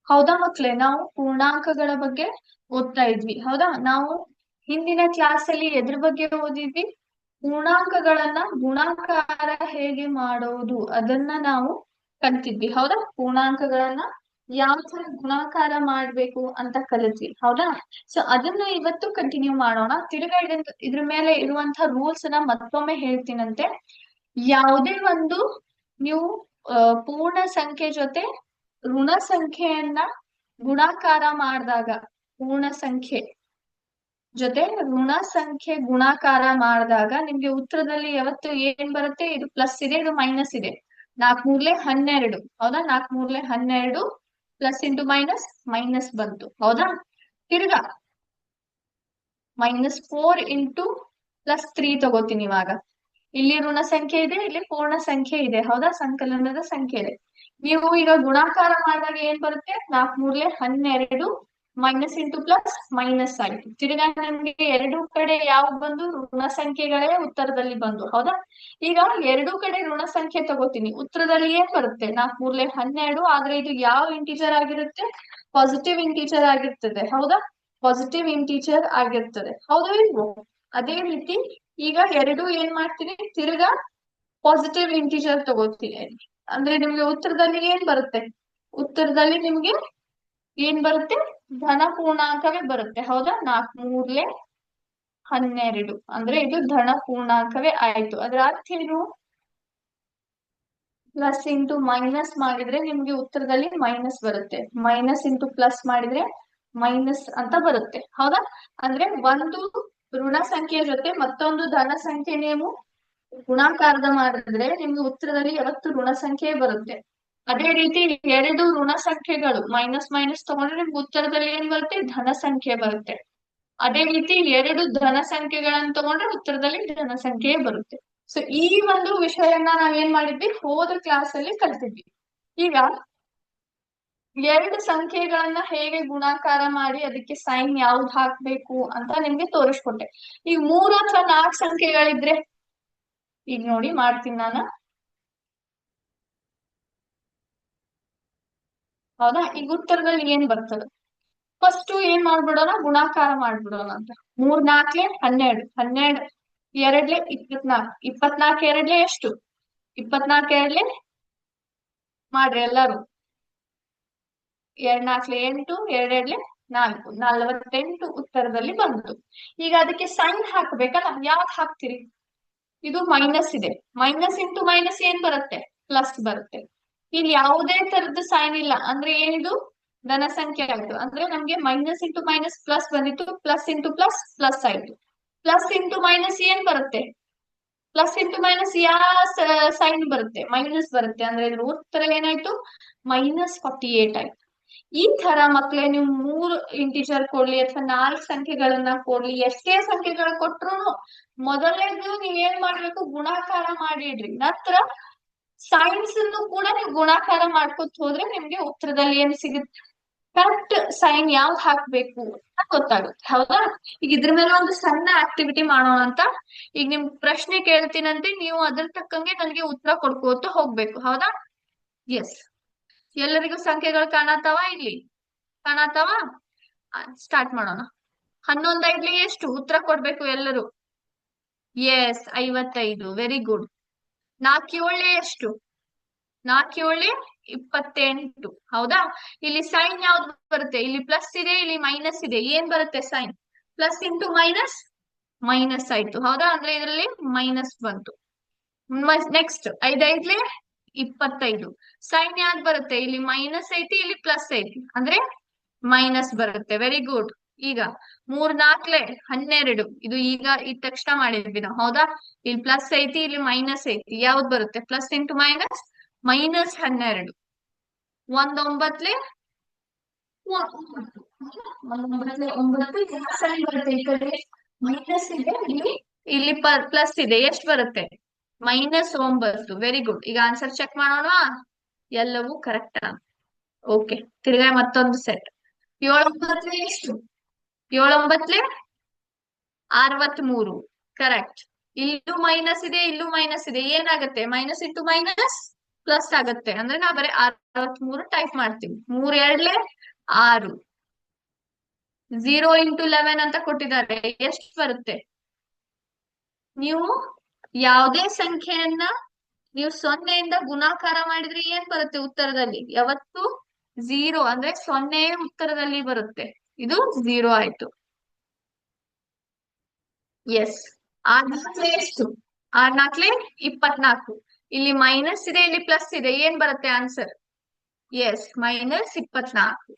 ಹೌದಾ ಮಕ್ಳೇ, ನಾವು ಪೂರ್ಣಾಂಕಗಳ ಬಗ್ಗೆ ಓದ್ತಾ ಇದ್ವಿ. ಹೌದಾ, ನಾವು ಹಿಂದಿನ ಕ್ಲಾಸ್ ಅಲ್ಲಿ ಎದ್ರ ಬಗ್ಗೆ ಓದಿದ್ವಿ? ಪೂರ್ಣಾಂಕಗಳನ್ನ ಗುಣಾಕಾರ ಹೇಗೆ ಮಾಡೋದು ಅದನ್ನ ನಾವು ಕಲ್ತಿದ್ವಿ. ಹೌದಾ, ಪೂರ್ಣಾಂಕಗಳನ್ನ ಯಾವ ತರ ಗುಣಾಕಾರ ಮಾಡ್ಬೇಕು ಅಂತ ಕಲಿತ್ವಿ. ಹೌದಾ, ಸೊ ಅದನ್ನ ಇವತ್ತು ಕಂಟಿನ್ಯೂ ಮಾಡೋಣ. ತಿರ್ಗಾ ಇದ್ರ ಮೇಲೆ ಇರುವಂತಹ ರೂಲ್ಸ್ ನ ಮತ್ತೊಮ್ಮೆ ಹೇಳ್ತೀನಂತೆ. ಯಾವುದೇ ಒಂದು ನೀವು ಪೂರ್ಣ ಸಂಖ್ಯೆ ಜೊತೆ ಋಣ ಸಂಖ್ಯೆಯನ್ನ ಗುಣಾಕಾರ ಮಾಡಿದಾಗ, ಪೂರ್ಣ ಸಂಖ್ಯೆ ಜೊತೆ ಋಣ ಸಂಖ್ಯೆ ಗುಣಾಕಾರ ಮಾಡಿದಾಗ ನಿಮ್ಗೆ ಉತ್ತರದಲ್ಲಿ ಯಾವತ್ತು ಏನ್ ಬರುತ್ತೆ? ಇದು ಪ್ಲಸ್ ಇದೆ, ಇದು ಮೈನಸ್ ಇದೆ. 4 ಮೂರ್ಲೆ 12. ಹೌದಾ, 4 ಮೂರ್ಲೆ 12 ಪ್ಲಸ್ ಇಂಟು ಮೈನಸ್ ಮೈನಸ್ ಬಂತು. ಹೌದಾ, ತಿರ್ಗಾ -4 ಇಂಟು +3 ತಗೋತೀನಿ ಇವಾಗ. ಇಲ್ಲಿ ಋಣ ಸಂಖ್ಯೆ ಇದೆ, ಇಲ್ಲಿ ಪೂರ್ಣ ಸಂಖ್ಯೆ ಇದೆ. ಹೌದಾ, ಸಂಕಲನದ ಸಂಖ್ಯೆ ಇದೆ. ನೀವು ಈಗ ಗುಣಾಕಾರ ಮಾಡಿದಾಗ ಏನ್ ಬರುತ್ತೆ? 4 ಮೂರ್ಲೆ 12 ಮೈನಸ್ ಇಂಟು ಪ್ಲಸ್ ಮೈನಸ್ ಆಯ್ತು. ತಿರ್ಗಾ ನಮ್ಗೆ ಎರಡು ಕಡೆ ಯಾವ ಬಂದು? ಋಣ ಸಂಖ್ಯೆಗಳೇ ಉತ್ತರದಲ್ಲಿ ಬಂದು. ಹೌದಾ, ಈಗ ಎರಡು ಕಡೆ ಋಣ ಸಂಖ್ಯೆ ತಗೋತೀನಿ. ಉತ್ತರದಲ್ಲಿ ಏನ್ ಬರುತ್ತೆ? 4 ಮೂರ್ಲೆ 12. ಆದ್ರೆ ಇದು ಯಾವ ಇಂಟೀಜರ್ ಆಗಿರುತ್ತೆ? ಪಾಸಿಟಿವ್ ಇಂಟೀಜರ್ ಆಗಿರ್ತದೆ. ಹೌದಾ, ಪಾಸಿಟಿವ್ ಇಂಟೀಜರ್ ಆಗಿರ್ತದೆ. ಹೌದಾ ಇಲ್ವೋ? ಅದೇ ರೀತಿ ಈಗ ಎರಡು ಏನ್ ಮಾಡ್ತೀನಿ? ತಿರ್ಗಾ ಪಾಸಿಟಿವ್ ಇಂಟೀಜರ್ ತಗೋತೀನಿ. ಅಂದ್ರೆ ನಿಮ್ಗೆ ಉತ್ತರದಲ್ಲಿ ಏನ್ ಬರುತ್ತೆ? ಉತ್ತರದಲ್ಲಿ ನಿಮ್ಗೆ ಏನ್ ಬರುತ್ತೆ? ಧನ ಪೂರ್ಣಾಂಕವೇ ಬರುತ್ತೆ. ಹೌದಾ, 4 ಮೂರ್ಲೆ 12 ಅಂದ್ರೆ ಇದು ಧನ ಪೂರ್ಣಾಂಕವೇ ಆಯ್ತು. ಅದರ ಅರ್ಥ ಏನು? ಪ್ಲಸ್ ಇಂಟು ಮೈನಸ್ ಮಾಡಿದ್ರೆ ನಿಮ್ಗೆ ಉತ್ತರದಲ್ಲಿ ಮೈನಸ್ ಬರುತ್ತೆ. ಮೈನಸ್ ಇಂಟು ಪ್ಲಸ್ ಮಾಡಿದ್ರೆ ಮೈನಸ್ ಅಂತ ಬರುತ್ತೆ. ಹೌದಾ, ಅಂದ್ರೆ ಒಂದು ಋಣ ಸಂಖ್ಯೆ ಜೊತೆ ಮತ್ತೊಂದು ಧನ ಸಂಖ್ಯೆ ನೀವು ಗುಣಾಕಾರದ ಮಾಡಿದ್ರೆ ನಿಮ್ಗೆ ಉತ್ತರದಲ್ಲಿ ಯಾವತ್ತು ಋಣ ಸಂಖ್ಯೆ ಬರುತ್ತೆ. ಅದೇ ರೀತಿ ಎರಡು ಋಣ ಸಂಖ್ಯೆಗಳು ಮೈನಸ್ ಮೈನಸ್ ತಗೊಂಡ್ರೆ ನಿಮ್ಗೆ ಉತ್ತರದಲ್ಲಿ ಏನ್ ಬರುತ್ತೆ? ಧನ ಸಂಖ್ಯೆ ಬರುತ್ತೆ. ಅದೇ ರೀತಿ ಎರಡು ಧನ ಸಂಖ್ಯೆಗಳನ್ನ ತಗೊಂಡ್ರೆ ಉತ್ತರದಲ್ಲಿ ಧನ ಸಂಖ್ಯೆ ಬರುತ್ತೆ. ಸೊ ಈ ಒಂದು ವಿಷಯನ ನಾವೇನ್ ಮಾಡಿದ್ವಿ? ಹೋದ ಕ್ಲಾಸ್ ಅಲ್ಲಿ ಕಲ್ತಿದ್ವಿ. ಈಗ ಎರಡು ಸಂಖ್ಯೆಗಳನ್ನ ಹೇಗೆ ಗುಣಾಕಾರ ಮಾಡಿ ಅದಕ್ಕೆ ಸೈನ್ ಯಾವ್ದು ಹಾಕ್ಬೇಕು ಅಂತ ನಿಮ್ಗೆ ತೋರಿಸ್ಕೊಟ್ಟೆ. ಈಗ 3 ಅಥವಾ 4 ಸಂಖ್ಯೆಗಳಿದ್ರೆ ಈಗ ನೋಡಿ ಮಾಡ್ತೀನಿ ನಾನು. ಹೌದಾ, ಈಗ ಉತ್ತರದಲ್ಲಿ ಏನ್ ಬರ್ತದೆ? ಫಸ್ಟ್ ಏನ್ ಮಾಡ್ಬಿಡೋಣ? ಗುಣಾಕಾರ ಮಾಡ್ಬಿಡೋಣ ಅಂತ. 3 4 12. 12 ಎರಡ್ಲೆ 24. 24 ಎರಡ್ಲೆ ಎಷ್ಟು? 24 ಎರಡ್ಲೆ ಮಾಡ್ರಿ ಎಲ್ಲಾರು. 2 4 8. 2 4 48 ಉತ್ತರದಲ್ಲಿ ಬಂತು. ಈಗ ಅದಕ್ಕೆ ಸೈನ್ ಹಾಕ್ಬೇಕಲ್ಲ, ಯಾವ್ದು ಹಾಕ್ತಿರಿ? ಇದು ಮೈನಸ್ ಇದೆ. ಮೈನಸ್ ಇಂಟು ಮೈನಸ್ ಏನ್ ಬರುತ್ತೆ? ಪ್ಲಸ್ ಬರುತ್ತೆ. ಇಲ್ಲಿ ಯಾವುದೇ ತರದ ಸೈನ್ ಇಲ್ಲ ಅಂದ್ರೆ ಏನಿದು? ಧನ ಸಂಖ್ಯೆ ಆಯ್ತು. ಅಂದ್ರೆ ನಮ್ಗೆ ಮೈನಸ್ ಇಂಟು ಮೈನಸ್ ಪ್ಲಸ್ ಬಂದಿತ್ತು. ಪ್ಲಸ್ ಇಂಟು ಪ್ಲಸ್ ಪ್ಲಸ್ ಆಯ್ತು. ಪ್ಲಸ್ ಇಂಟು ಮೈನಸ್ ಏನ್ ಬರುತ್ತೆ? ಪ್ಲಸ್ ಇಂಟು ಮೈನಸ್ ಯಾವ ಸೈನ್ ಬರುತ್ತೆ? ಮೈನಸ್ ಬರುತ್ತೆ. ಅಂದ್ರೆ ಇದ್ರ ಉತ್ತರ ಏನಾಯ್ತು? -48 ಆಯ್ತು. ಈ ತರ ಮಕ್ಳೇ ನೀವು 3 ಇಂಟಿಜರ್ ಕೊಡ್ಲಿ ಅಥವಾ 4 ಸಂಖ್ಯೆಗಳನ್ನ ಕೊಡ್ಲಿ, ಎಷ್ಟೇ ಸಂಖ್ಯೆಗಳು ಕೊಟ್ರು ಮೊದಲನೇದು ನೀವೇನ್ ಮಾಡ್ಬೇಕು? ಗುಣಾಕಾರ ಮಾಡಿಡ್ರಿ. ನಂತರ ಸೈನ್ಸ್ ಅನ್ನು ಕೂಡ ನೀವು ಗುಣಾಕಾರ ಮಾಡ್ಕೊತ ಹೋದ್ರೆ ನಿಮ್ಗೆ ಉತ್ತರದಲ್ಲಿ ಏನ್ ಸಿಗುತ್ತೆ? ಕರೆಕ್ಟ್ ಸೈನ್ ಯಾವ್ದು ಹಾಕ್ಬೇಕು ಅಂತ ಗೊತ್ತಾಗುತ್ತೆ. ಹೌದಾ, ಈಗ ಇದ್ರ ಮೇಲೆ ಒಂದು ಸಣ್ಣ ಆಕ್ಟಿವಿಟಿ ಮಾಡೋಣ ಅಂತ. ಈಗ ನಿಮ್ ಪ್ರಶ್ನೆ ಕೇಳ್ತೀನಂತೆ, ನೀವು ಅದ್ರ ತಕ್ಕಂಗೆ ನನಗೆ ಉತ್ತರ ಕೊಡ್ಕೋತ ಹೋಗ್ಬೇಕು. ಹೌದಾ? ಎಸ್. ಎಲ್ಲರಿಗೂ ಸಂಖ್ಯೆಗಳು ಕಾಣತಾವ? ಇಲ್ಲಿ ಕಾಣತಾವ? ಸ್ಟಾರ್ಟ್ ಮಾಡೋಣ. 11 5 ಎಷ್ಟು? ಉತ್ತರ ಕೊಡ್ಬೇಕು ಎಲ್ಲರೂ. ಎಸ್, 55. Very good. 4 7 ಎಷ್ಟು? 4 7 28. ಹೌದಾ, ಇಲ್ಲಿ ಸೈನ್ ಯಾವ್ದು ಬರುತ್ತೆ? ಇಲ್ಲಿ ಪ್ಲಸ್ ಇದೆ, ಇಲ್ಲಿ ಮೈನಸ್ ಇದೆ. ಏನ್ ಬರುತ್ತೆ sign? Plus into minus minus ಆಯ್ತು. ಹೌದಾ, ಅಂದ್ರೆ ಇದರಲ್ಲಿ ಮೈನಸ್ ಬಂತು. ನೆಕ್ಸ್ಟ್ 5 5 25. ಸೈನ್ ಯಾವ್ದು ಬರುತ್ತೆ? ಇಲ್ಲಿ ಮೈನಸ್ ಐತಿ, ಇಲ್ಲಿ ಪ್ಲಸ್ ಐತಿ, ಅಂದ್ರೆ ಮೈನಸ್ ಬರುತ್ತೆ. Very good. ಈಗ 3 4 12. ಇದು ಈಗ ಈ ತಕ್ಷಣ ಮಾಡಿದ್ವಿ ನಾವು. ಹೌದಾ, ಇಲ್ಲಿ ಪ್ಲಸ್ ಐತಿ, ಇಲ್ಲಿ ಮೈನಸ್ ಐತಿ. ಯಾವ್ದು ಬರುತ್ತೆ? Plus into minus -12. 1 9 9 ಸೈನ್ ಬರುತ್ತೆ. ಈ ಕಡೆ ಮೈನಸ್ ಇದೆ, ಇಲ್ಲಿ ಪ್ಲಸ್ ಇದೆ. ಎಷ್ಟು ಬರುತ್ತೆ? -9. Very good. ಈಗ ಆನ್ಸರ್ ಚೆಕ್ ಮಾಡೋಣ. ಎಲ್ಲವೂ ಕರೆಕ್ಟ್. ಓಕೆ, ತಿರ್ಗಾ ಮತ್ತೊಂದು ಸೆಟ್. 7 9 ಎಷ್ಟು? 7 9 63. ಕರೆಕ್ಟ್. ಇಲ್ಲೂ ಮೈನಸ್ ಇದೆ, ಇಲ್ಲೂ ಮೈನಸ್ ಇದೆ. ಏನಾಗುತ್ತೆ? ಮೈನಸ್ ಇಂಟು ಮೈನಸ್ ಪ್ಲಸ್ ಆಗತ್ತೆ ಅಂದ್ರೆ ನಾ ಬರೀ 63 ಟೈಪ್ ಮಾಡ್ತೀವಿ. 3 2 6, 0 × 11 ಅಂತ ಕೊಟ್ಟಿದ್ದಾರೆ, ಎಷ್ಟು ಬರುತ್ತೆ? ನೀವು ಯಾವುದೇ ಸಂಖ್ಯೆಯನ್ನ ನೀವು 0ಇಂದ ಗುಣಾಕಾರ ಮಾಡಿದ್ರೆ ಏನ್ ಬರುತ್ತೆ ಉತ್ತರದಲ್ಲಿ? ಯಾವತ್ತು 0 ಅಂದ್ರೆ 0 ಉತ್ತರದಲ್ಲಿ ಬರುತ್ತೆ. ಇದು 0 ಆಯ್ತು. ಎಸ್. 6 ಎಷ್ಟು? 6 4 24. ಇಲ್ಲಿ ಮೈನಸ್ ಇದೆ, ಇಲ್ಲಿ ಪ್ಲಸ್ ಇದೆ, ಏನ್ ಬರುತ್ತೆ ಆನ್ಸರ್? ಎಸ್, -24.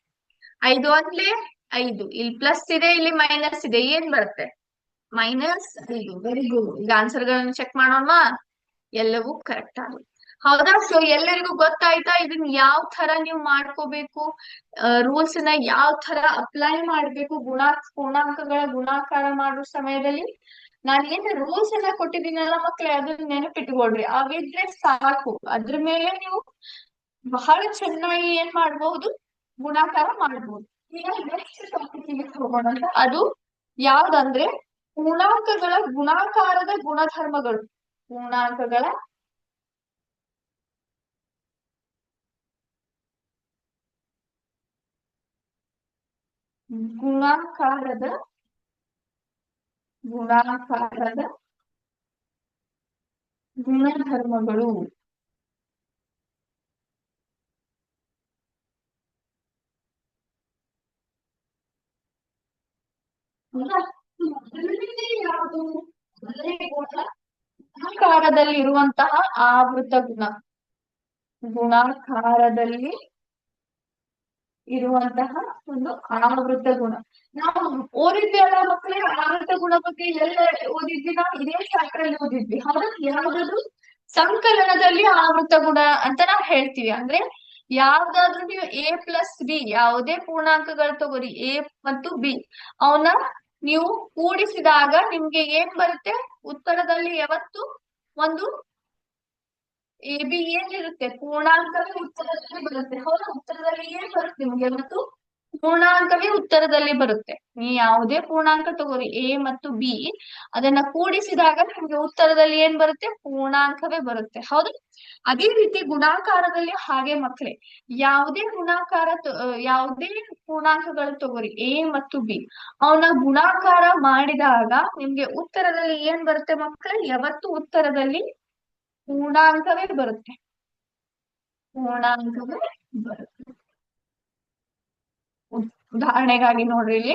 5 1 5, ಇಲ್ಲಿ ಪ್ಲಸ್ ಇದೆ, ಇಲ್ಲಿ ಮೈನಸ್ ಇದೆ, ಏನ್ ಬರುತ್ತೆ? -5. Very good. ಈಗ ಆನ್ಸರ್ ಗಳನ್ನ ಚೆಕ್ ಮಾಡೋಣ. ಎಲ್ಲವೂ ಕರೆಕ್ಟ್ ಆಗುತ್ತೆ. ಹೌದಾ? ಸೊ ಎಲ್ಲರಿಗೂ ಗೊತ್ತಾಯ್ತಾ ಇದನ್ನ ಯಾವ ತರ ನೀವು ಮಾಡ್ಕೋಬೇಕು, ರೂಲ್ಸ್ ನ ಯಾವ ತರ ಅಪ್ಲೈ ಮಾಡ್ಬೇಕು ಪೂರ್ಣಾಂಕಗಳ ಗುಣಾಕಾರ ಮಾಡುವ ಸಮಯದಲ್ಲಿ? ನಾನು ಏನ್ ರೂಲ್ಸ್ ಎಲ್ಲ ಕೊಟ್ಟಿದ್ದೀನಲ್ಲ ಮಕ್ಳೇ, ಅದನ್ನ ನೆನಪಿಟ್ಕೊಳ್ರಿ. ಅವಿದ್ರೆ ಸಾಕು, ಅದ್ರ ಮೇಲೆ ನೀವು ಬಹಳ ಚೆನ್ನಾಗಿ ಏನ್ ಮಾಡಬಹುದು, ಗುಣಾಕಾರ ಮಾಡಬಹುದು. ಈಗ ನೆಕ್ಸ್ಟ್ ಟಾಪಿಕ್ ಹೋಗೋಣ ಅಂತ. ಅದು ಯಾವ್ದಂದ್ರೆ ಪೂರ್ಣಾಂಕಗಳ ಗುಣಾಕಾರದ ಗುಣಧರ್ಮಗಳು. ಪೂರ್ಣಾಂಕಗಳ ಗುಣಾಕಾರದ ಗುಣಾಕಾರದ ಗುಣಧರ್ಮಗಳು. ಯಾವುದು? ಗುಣಾಕಾರದಲ್ಲಿ ಇರುವಂತಹ ಆವೃತ ಗುಣ. ಗುಣಾಕಾರದಲ್ಲಿ ಇರುವಂತಹ ಒಂದು ಆವೃತ ಗುಣ. ನಾವು ಓದಿದ್ವಿ ಅಲ್ಲ ಮಕ್ಕಳೇ, ಆವೃತ ಗುಣ ಬಗ್ಗೆ ಎಲ್ಲ ಓದಿದ್ವಿ. ನಾವು ಇದೇ ಚಾಪ್ಟರ್ ಅಲ್ಲಿ ಓದಿದ್ವಿ. ಹೌದಾ? ಯಾವ್ದದು? ಸಂಕಲನದಲ್ಲಿ ಆವೃತ ಗುಣ ಅಂತ ನಾವು ಹೇಳ್ತೀವಿ. ಅಂದ್ರೆ ಯಾವ್ದಾದ್ರು ನೀವು A+B ಯಾವುದೇ ಪೂರ್ಣಾಂಕಗಳು ತಗೋರಿ, A ಮತ್ತು B, ಅವನ್ನ ನೀವು ಕೂಡಿಸಿದಾಗ ನಿಮ್ಗೆ ಏನ್ ಬರುತ್ತೆ ಉತ್ತರದಲ್ಲಿ? ಯಾವತ್ತು ಒಂದು AB ಏನಿರುತ್ತೆ? ಪೂರ್ಣಾಂಕವೇ ಉತ್ತರದಲ್ಲಿ ಬರುತ್ತೆ. ಹೌದಾ? ಉತ್ತರದಲ್ಲಿ ಏನ್ ಬರುತ್ತೆ ನಿಮ್ಗೆ ಯಾವತ್ತು? ಪೂರ್ಣಾಂಕವೇ ಉತ್ತರದಲ್ಲಿ ಬರುತ್ತೆ. ನೀ ಯಾವುದೇ ಪೂರ್ಣಾಂಕ ತಗೋರಿ A ಮತ್ತು B, ಅದನ್ನ ಕೂಡಿಸಿದಾಗ ನಿಮ್ಗೆ ಉತ್ತರದಲ್ಲಿ ಏನ್ ಬರುತ್ತೆ? ಪೂರ್ಣಾಂಕವೇ ಬರುತ್ತೆ. ಹೌದು? ಅದೇ ರೀತಿ ಗುಣಾಕಾರದಲ್ಲಿ ಹಾಗೆ ಮಕ್ಕಳೇ, ಯಾವುದೇ ಯಾವುದೇ ಪೂರ್ಣಾಂಕಗಳು ತಗೋರಿ A ಮತ್ತು B, ಅವನ ಗುಣಾಕಾರ ಮಾಡಿದಾಗ ನಿಮ್ಗೆ ಉತ್ತರದಲ್ಲಿ ಏನ್ ಬರುತ್ತೆ ಮಕ್ಕಳೇ? ಯಾವತ್ತು ಉತ್ತರದಲ್ಲಿ ಪೂರ್ಣಾಂಕವೇ ಬರುತ್ತೆ. ಪೂರ್ಣಾಂಕವೇ ಬರುತ್ತೆ. ಉದಾಹರಣೆಗಾಗಿ ನೋಡ್ರಿ ಇಲ್ಲಿ.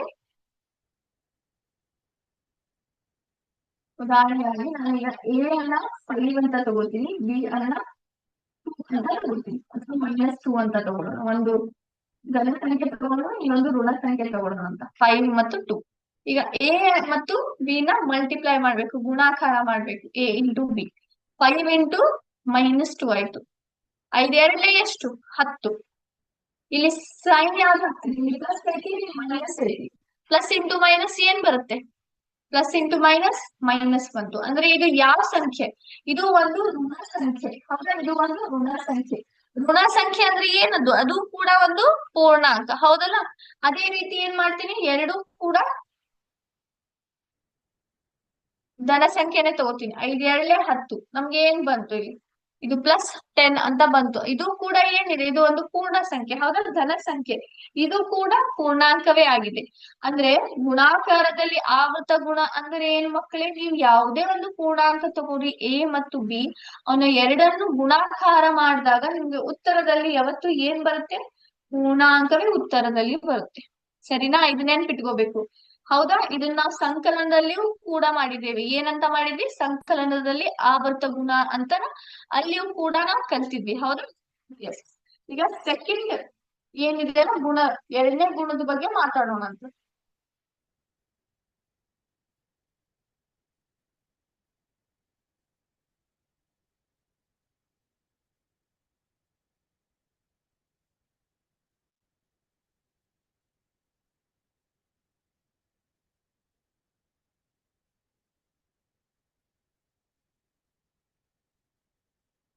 ಉದಾಹರಣೆಗಾಗಿ ನಾನೀಗ A ಅನ್ನ 5 ಅಂತ ತಗೋತೀನಿ, B ಅನ್ನ 2 ಅಂತ ತಗೋತೀನಿ, ಅಥವಾ -2 ಅಂತ ತಗೊಳ್ಳೋಣ. ಒಂದು ಧನ ಸಂಖ್ಯೆ ತಗೊಳ್ಳೋಣ, ಇನ್ನೊಂದು ಋಣ ಸಂಖ್ಯೆ ತಗೊಳ್ಳೋಣ ಅಂತ. 5 ಮತ್ತು 2. ಈಗ A ಮತ್ತು B ನ ಮಲ್ಟಿಪ್ಲೈ ಮಾಡ್ಬೇಕು, ಗುಣಾಕಾರ ಮಾಡ್ಬೇಕು. A × B, 5 × -2 ಆಯ್ತು. 5 2 ಎಷ್ಟು? 10. ಇಲ್ಲಿ ಸೈನ್ ಯಾವ್ದು ಹಾಕ್ತೀವಿ? ಪ್ಲಸ್ ಐತಿ, ಮೈನಸ್ ಐತಿ. ಪ್ಲಸ್ ಇಂಟು ಮೈನಸ್ ಏನ್ ಬರುತ್ತೆ? ಪ್ಲಸ್ ಇಂಟು ಮೈನಸ್ ಮೈನಸ್ ಬಂತು. ಅಂದ್ರೆ ಇದು ಯಾವ ಸಂಖ್ಯೆ? ಇದು ಒಂದು ಋಣ ಸಂಖ್ಯೆ. ಹೌದಾ? ಇದು ಒಂದು ಋಣ ಸಂಖ್ಯೆ. ಋಣ ಸಂಖ್ಯೆ ಅಂದ್ರೆ ಏನದು? ಅದು ಕೂಡ ಒಂದು ಪೂರ್ಣಾಂಕ. ಹೌದಲ್ಲ? ಅದೇ ರೀತಿ ಏನ್ ಮಾಡ್ತೀನಿ, ಎರಡು ಕೂಡ ಧನ ಸಂಖ್ಯೆನೆ ತಗೋತೀನಿ. 5 2 10. ನಮ್ಗೆ ಏನ್ ಬಂತು ಇಲ್ಲಿ? ಇದು +10 ಅಂತ ಬಂತು. ಇದು ಕೂಡ ಏನಿದೆ? ಇದು ಒಂದು ಪೂರ್ಣ ಸಂಖ್ಯೆ. ಹೌದಾ? ಧನ ಸಂಖ್ಯೆ. ಇದು ಕೂಡ ಪೂರ್ಣಾಂಕವೇ ಆಗಿದೆ. ಅಂದ್ರೆ ಗುಣಾಕಾರದಲ್ಲಿ ಆವೃತ ಗುಣ ಅಂದ್ರೆ ಏನ್ ಮಕ್ಕಳೇ? ನೀವು ಯಾವುದೇ ಒಂದು ಪೂರ್ಣಾಂಕ ತಗೋರಿ A ಮತ್ತು B, ಅವನ ಎರಡನ್ನು ಗುಣಾಕಾರ ಮಾಡಿದಾಗ ನಿಮ್ಗೆ ಉತ್ತರದಲ್ಲಿ ಯಾವತ್ತು ಏನ್ ಬರುತ್ತೆ? ಪೂರ್ಣಾಂಕವೇ ಉತ್ತರದಲ್ಲಿ ಬರುತ್ತೆ. ಸರಿನಾ? ಇದು ನೆನ್ಪಿಟ್ಕೋಬೇಕು. ಹೌದಾ? ಇದನ್ನ ನಾವು ಸಂಕಲನದಲ್ಲಿಯೂ ಕೂಡ ಮಾಡಿದ್ದೇವೆ. ಏನಂತ ಮಾಡಿದ್ವಿ? ಸಂಕಲನದಲ್ಲಿ ಆವರ್ತ ಗುಣ ಅಂತ ಅಲ್ಲಿಯೂ ಕೂಡ ನಾವು ಕಲ್ತಿದ್ವಿ. ಹೌದಾ? ಎಸ್. ಈಗ ಸೆಕೆಂಡ್ ಏನಿದೆ ಅಲ್ಲ ಗುಣ, ಎರಡನೇ ಗುಣದ ಬಗ್ಗೆ ಮಾತಾಡೋಣ ಅಂತ.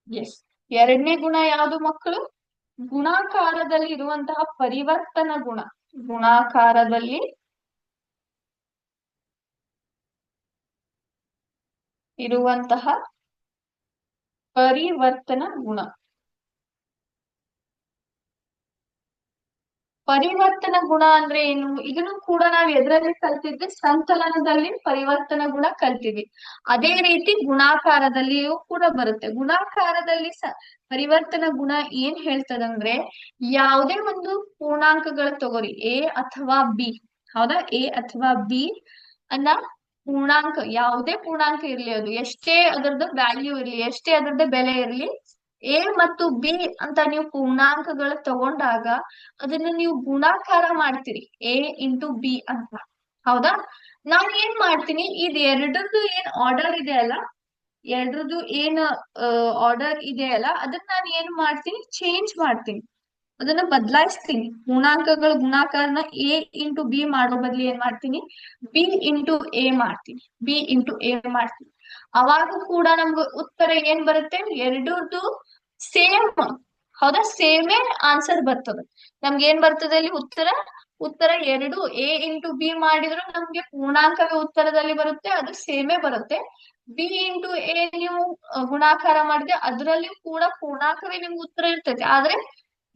ಎಸ್. ಎರಡನೇ ಗುಣ ಯಾವುದು ಮಕ್ಕಳು? ಗುಣಾಕಾರದಲ್ಲಿ ಇರುವಂತಹ ಪರಿವರ್ತನ ಗುಣ. ಗುಣಾಕಾರದಲ್ಲಿ ಇರುವಂತಹ ಪರಿವರ್ತನ ಗುಣ. ಪರಿವರ್ತನ ಗುಣ ಅಂದ್ರೆ ಏನು? ಇದನ್ನು ಕೂಡ ನಾವ್ ಎದ್ರಲ್ಲಿ ಕಲ್ತಿದ್ವಿ? ಸಂಕಲನದಲ್ಲಿ ಪರಿವರ್ತನ ಗುಣ ಕಲ್ತಿವಿ. ಅದೇ ರೀತಿ ಗುಣಾಕಾರದಲ್ಲಿಯೂ ಕೂಡ ಬರುತ್ತೆ. ಗುಣಾಕಾರದಲ್ಲಿ ಪರಿವರ್ತನ ಗುಣ ಏನ್ ಹೇಳ್ತದಂದ್ರೆ, ಯಾವುದೇ ಒಂದು ಪೂರ್ಣಾಂಕಗಳು ತಗೋರಿ, ಎ ಅಥವಾ ಬಿ, ಹೌದಾ, ಎ ಅಥವಾ ಬಿ ಅನ್ನ ಪೂರ್ಣಾಂಕ, ಯಾವುದೇ ಪೂರ್ಣಾಂಕ ಇರ್ಲಿ, ಅದು ಎಷ್ಟೇ ಅದರದ್ದು ವ್ಯಾಲ್ಯೂ ಇರ್ಲಿ, ಎಷ್ಟೇ ಅದರದ್ದು ಬೆಲೆ ಇರ್ಲಿ, ಎ ಮತ್ತು ಬಿ ಅಂತ ನೀವು ಪೂರ್ಣಾಂಕಗಳು ತಗೊಂಡಾಗ ಅದನ್ನ ನೀವು ಗುಣಾಕಾರ ಮಾಡ್ತೀರಿ, ಎ ಇಂಟು ಬಿ ಅಂತ, ಹೌದಾ. ನಾನ್ ಏನ್ ಮಾಡ್ತೀನಿ, ಇದು ಎರಡರದ್ದು ಏನ್ ಆರ್ಡರ್ ಇದೆ ಅಲ್ಲ, ಎರಡರದ್ದು ಏನ್ ಆರ್ಡರ್ ಇದೆ ಅಲ್ಲ, ಅದನ್ನ ನಾನು ಏನ್ ಮಾಡ್ತೀನಿ, ಚೇಂಜ್ ಮಾಡ್ತೀನಿ, ಅದನ್ನ ಬದಲಾಯಿಸ್ತೀನಿ. ಪೂರ್ಣಾಂಕಗಳ ಗುಣಾಕಾರನ ಎ ಇಂಟು ಬಿ ಮಾಡೋ ಬದ್ಲಿ ಏನ್ ಮಾಡ್ತೀನಿ, ಬಿ ಇಂಟು ಎ ಮಾಡ್ತೀನಿ, ಬಿ ಇಂಟು ಎ ಮಾಡ್ತೀನಿ. ಅವಾಗ ಕೂಡ ನಮ್ಗೆ ಉತ್ತರ ಏನ್ ಬರುತ್ತೆ, ಎರಡರದ್ದು ಸೇಮ್, ಹೌದಾ, ಸೇಮೇ ಆನ್ಸರ್ ಬರ್ತದೆ. ನಮ್ಗೆ ಏನ್ ಬರ್ತದೆ ಇಲ್ಲಿ ಉತ್ತರ? ಉತ್ತರ ಎರಡು ಎ ಇಂಟು ಬಿ ಮಾಡಿದ್ರು ನಮ್ಗೆ ಪೂರ್ಣಾಂಕವೇ ಉತ್ತರದಲ್ಲಿ ಬರುತ್ತೆ, ಅದು ಸೇಮೇ ಬರುತ್ತೆ. ಬಿ ಇಂಟು ಎ ನೀವು ಗುಣಾಕಾರ ಮಾಡಿದ್ರೆ ಅದರಲ್ಲಿ ಕೂಡ ಪೂರ್ಣಾಂಕವೇ ನಿಮ್ಗೆ ಉತ್ತರ ಇರ್ತೈತೆ. ಆದ್ರೆ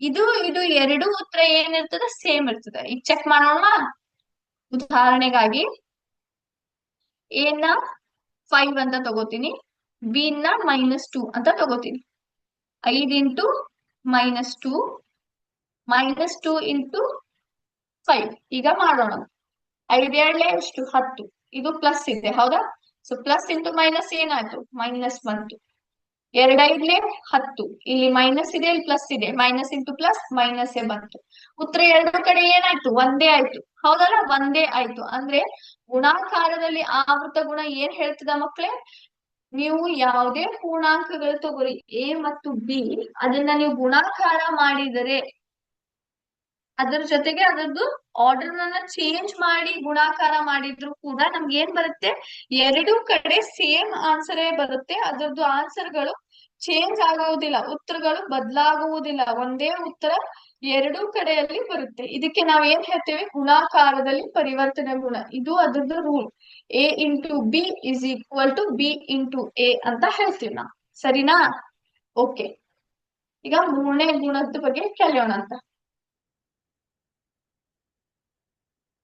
ಇದು ಇದು ಎರಡು ಉತ್ತರ ಏನಿರ್ತದೆ, ಸೇಮ್ ಇರ್ತದೆ. ಈಗ ಚೆಕ್ ಮಾಡೋಣ. ಉದಾಹರಣೆಗಾಗಿ ಎ ನ 5 ಅಂತ ತಗೋತೀನಿ, ಬಿ ನ -2 ಅಂತ ತಗೋತೀನಿ. 5 ಇಂಟು -2 -2 ಇಂಟು 5. ಈಗ ಮಾಡೋಣ. 5 ಎರಡ್ಲೆ ಎಷ್ಟು? 10. ಇದು ಪ್ಲಸ್ ಇದೆ, ಹೌದಾ. ಸೊ ಪ್ಲಸ್ ಇಂಟು ಮೈನಸ್ ಏನಾಯ್ತು? ಮೈನಸ್ ಬಂತು. 2 5 10. ಇಲ್ಲಿ ಮೈನಸ್ ಇದೆ, ಇಲ್ಲಿ ಪ್ಲಸ್ ಇದೆ, ಮೈನಸ್ ಇಂಟು ಪ್ಲಸ್ ಮೈನಸ್ ಬಂತು. ಉತ್ತರ ಎರಡು ಕಡೆ ಏನಾಯ್ತು? ಒಂದೇ ಆಯ್ತು, ಹೌದಲ್ಲ, ಒಂದೇ ಆಯ್ತು. ಅಂದ್ರೆ ಗುಣಾಕಾರದಲ್ಲಿ ಆವೃತ ಗುಣ ಏನ್ ಹೇಳ್ತದ ಮಕ್ಳೇ, ನೀವು ಯಾವುದೇ ಪೂರ್ಣಾಂಕಗಳು ತಗೋರಿ, ಎ ಮತ್ತು ಬಿ, ಅದನ್ನ ನೀವು ಗುಣಾಕಾರ ಮಾಡಿದರೆ ಅದ್ರ ಜೊತೆಗೆ ಅದರದ್ದು ಆರ್ಡರ್ ಅನ್ನ ಚೇಂಜ್ ಮಾಡಿ ಗುಣಾಕಾರ ಮಾಡಿದ್ರು ಕೂಡ ನಮ್ಗೆ ಏನ್ ಬರುತ್ತೆ, ಎರಡು ಕಡೆ ಸೇಮ್ ಆನ್ಸರೇ ಬರುತ್ತೆ. ಅದರದ್ದು ಆನ್ಸರ್ಗಳು ಚೇಂಜ್ ಆಗುವುದಿಲ್ಲ, ಉತ್ತರಗಳು ಬದಲಾಗುವುದಿಲ್ಲ, ಒಂದೇ ಉತ್ತರ ಎರಡೂ ಕಡೆಯಲ್ಲಿ ಬರುತ್ತೆ. ಇದಕ್ಕೆ ನಾವ್ ಏನ್ ಹೇಳ್ತೇವೆ, ಗುಣಾಕಾರದಲ್ಲಿ ಪರಿವರ್ತನೆ ಗುಣ. ಇದು ಅದರದ್ದು rule. A into B is equal to B into A ಅಂತ ಹೇಳ್ತೀವಿ ನಾವು, ಸರಿನಾ? ಓಕೆ, ಈಗ ಮೂರನೇ ಗುಣದ ಬಗ್ಗೆ ಕಲಿಯೋಣ ಅಂತ.